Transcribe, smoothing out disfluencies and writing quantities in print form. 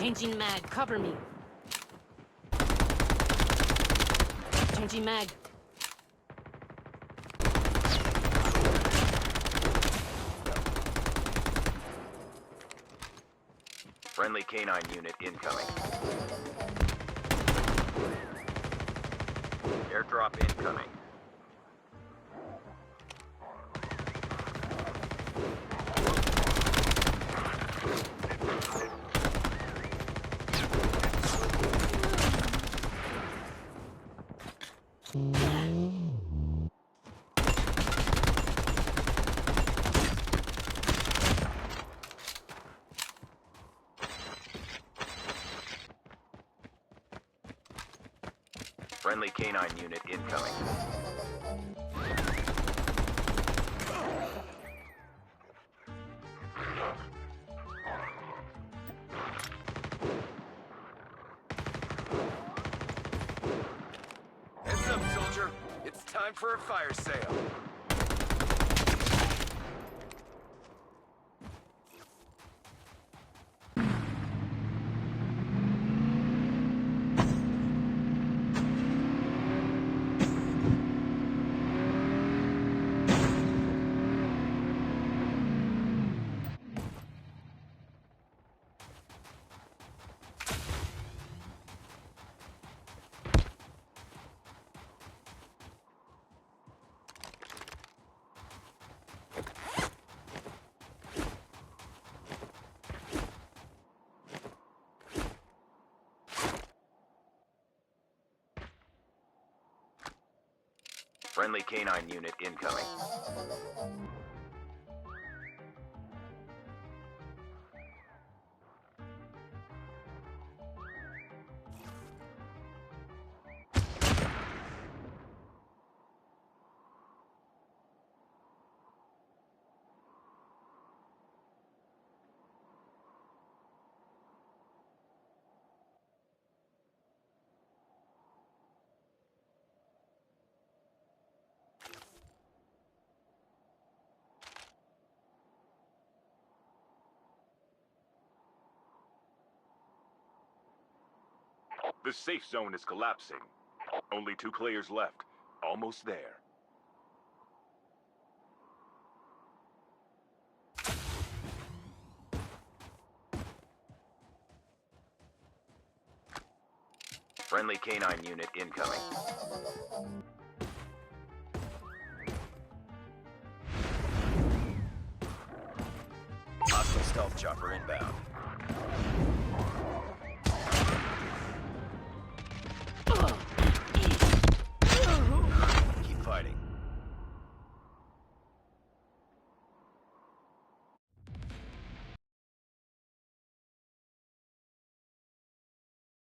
Changing mag, cover me. Changing mag. Friendly canine unit incoming. Airdrop incoming. Friendly canine unit incoming. Heads up, soldier. It's time for a fire sale. Friendly canine unit incoming. The safe zone is collapsing. Only 2 players left. Almost there. Friendly canine unit incoming. Hostile stealth chopper inbound.